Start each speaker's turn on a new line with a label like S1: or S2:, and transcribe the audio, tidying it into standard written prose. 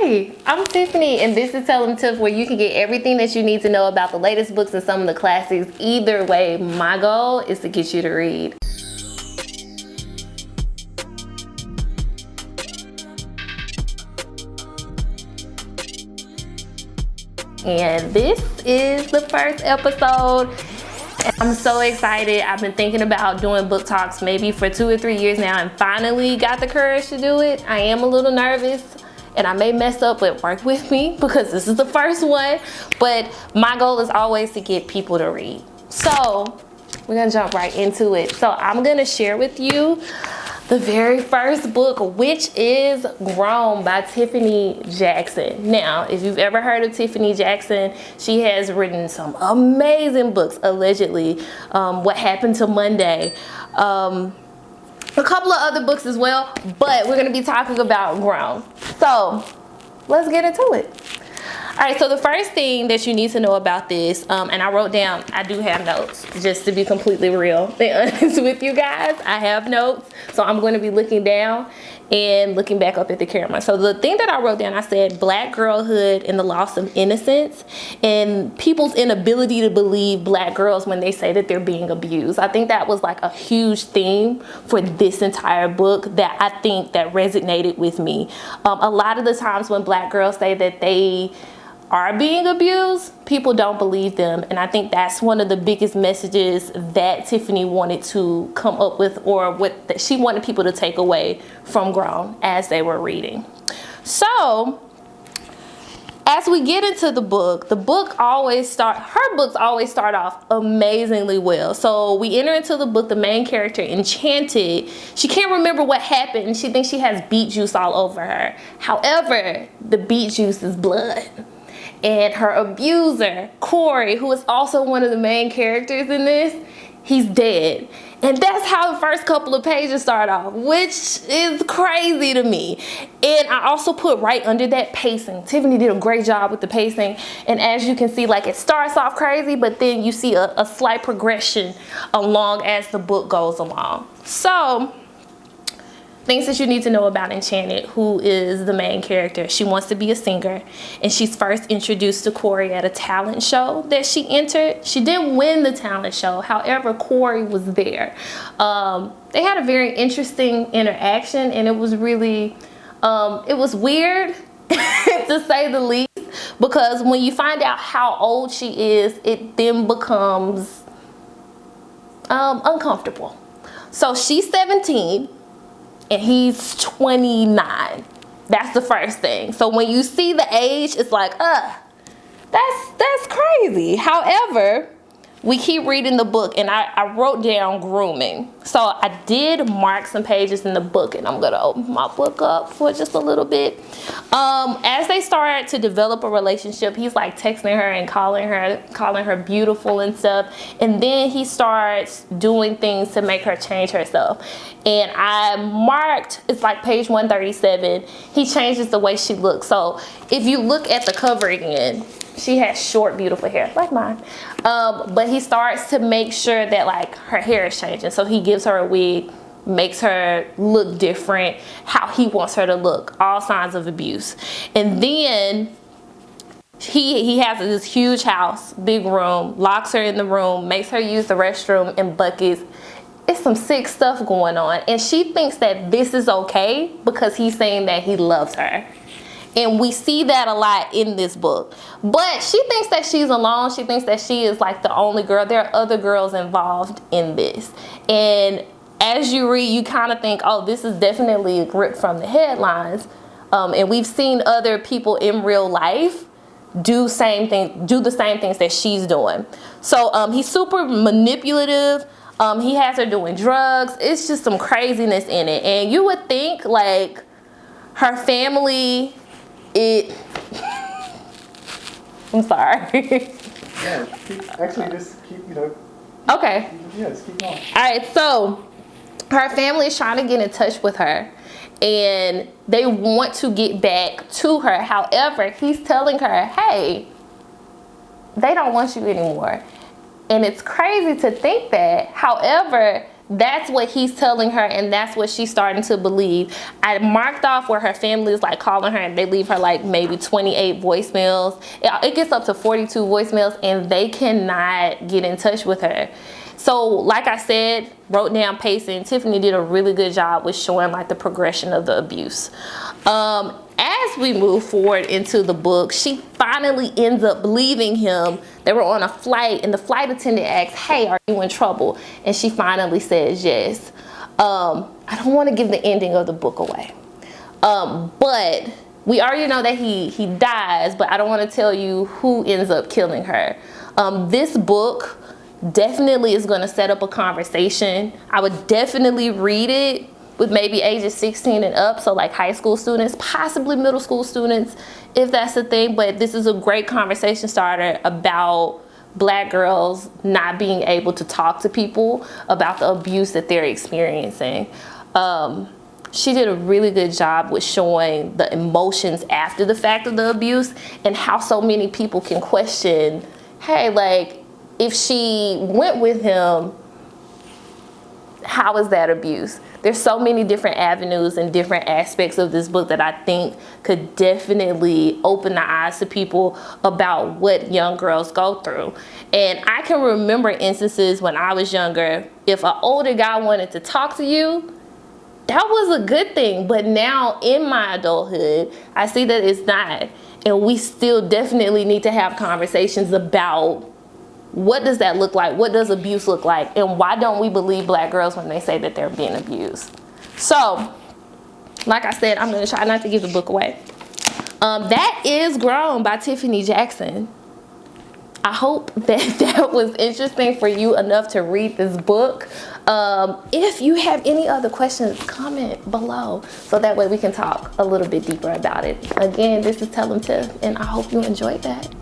S1: Hi, I'm Tiffany, and this is Tell 'em Tiff, where you can get everything that you need to know about the latest books and some of the classics. Either way, my goal is to get you to read. And this is the first episode. I'm so excited. I've been thinking about doing book talks maybe for 2 or 3 years now, and finally got the courage to do it. I am a little nervous and I may mess up, but work with me because this is the first one. But my goal is always to get people to read. So we're gonna jump right into it. So I'm gonna share with you the very first book, which is Grown by Tiffany Jackson. Now, if you've ever heard of Tiffany Jackson, she has written some amazing books, allegedly. What Happened to Monday. A couple of other books as well, but we're gonna be talking about Grown. So let's get into it. All right, so the first thing that you need to know about this, and I wrote down, I do have notes, just to be completely real and honest with you guys. I have notes, so I'm going to be looking down and looking back up at the camera. So the thing that I wrote down, I said Black girlhood and the loss of innocence, and people's inability to believe Black girls when they say that they're being abused. I think that was like a huge theme for this entire book that I think that resonated with me. A lot of the times when Black girls say that they are being abused, people don't believe them, and I think that's one of the biggest messages that Tiffany wanted to come up with, or what that she wanted people to take away from Grown as they were reading. So as we get into the book her books always start off amazingly well. So we enter into the book, the main character, Enchanted. She can't remember what happened. She thinks she has beet juice all over her. However, the beet juice is blood. And her abuser, Corey, who is also one of the main characters in this, he's dead. And that's how the first couple of pages start off, which is crazy to me. And I also put right under that pacing. Tiffany did a great job with the pacing. And as you can see, like, it starts off crazy, but then you see a slight progression along as the book goes along. So things that you need to know about Enchanted, who is the main character. She wants to be a singer, and she's first introduced to Corey at a talent show that she entered. She didn't win the talent show, however, Corey was there. They had a very interesting interaction, and it was really, it was weird to say the least, because when you find out how old she is, it then becomes uncomfortable. So she's 17. And he's 29. That's the first thing. So when you see the age, it's like, that's crazy. However, we keep reading the book, and I wrote down grooming. So I did mark some pages in the book, and I'm gonna open my book up for just a little bit. As they start to develop a relationship, he's like texting her and calling her beautiful and stuff. And then he starts doing things to make her change herself. And I marked, it's like page 137, he changes the way she looks. So if you look at the cover again, she has short, beautiful hair, like mine. But he starts to make sure that, like, her hair is changing. So he gives her a wig, makes her look different, how he wants her to look, all signs of abuse. And then he has this huge house, big room, locks her in the room, makes her use the restroom in buckets. It's some sick stuff going on. And she thinks that this is okay because he's saying that he loves her. And we see that a lot in this book. But she thinks that she's alone. She thinks that she is like the only girl. There are other girls involved in this. And as you read, you kind of think, oh, this is definitely ripped from the headlines. And we've seen other people in real life do the same things that she's doing. So he's super manipulative. He has her doing drugs. It's just some craziness in it. And you would think, like, her family, I'm sorry.
S2: Yeah, actually, just keep,
S1: Okay.
S2: Yeah, just keep going.
S1: All right, so her family is trying to get in touch with her, and they want to get back to her. However, he's telling her, hey, they don't want you anymore. And it's crazy to think that. However, That's what he's telling her, and that's what she's starting to believe. I marked off where her family is like calling her, and they leave her like maybe 28 voicemails. It gets up to 42 voicemails, and they cannot get in touch with her. So like I said, wrote down pacing. Tiffany did a really good job with showing like the progression of the abuse. As we move forward into the book, she finally ends up leaving him. They were on a flight, and the flight attendant asks, hey, are you in trouble? And she finally says yes. I don't want to give the ending of the book away. But we already know that he dies, but I don't want to tell you who ends up killing her. This book definitely is going to set up a conversation. I would definitely read it with maybe ages 16 and up, so like high school students, possibly middle school students, if that's the thing. But this is a great conversation starter about Black girls not being able to talk to people about the abuse that they're experiencing. She did a really good job with showing the emotions after the fact of the abuse, and how so many people can question, hey, like, if she went with him, how is that abuse? There's so many different avenues and different aspects of this book that I think could definitely open the eyes to people about what young girls go through. And I can remember instances when I was younger, if an older guy wanted to talk to you, that was a good thing. But now in my adulthood, I see that it's not. And we still definitely need to have conversations about what does that look like? What does abuse look like? And why don't we believe Black girls when they say that they're being abused? So, like I said, I'm going to try not to give the book away. That is Grown by Tiffany Jackson. I hope that that was interesting for you enough to read this book. If you have any other questions, comment below so that way we can talk a little bit deeper about it. Again, this is Tell 'em Tiff, and I hope you enjoyed that.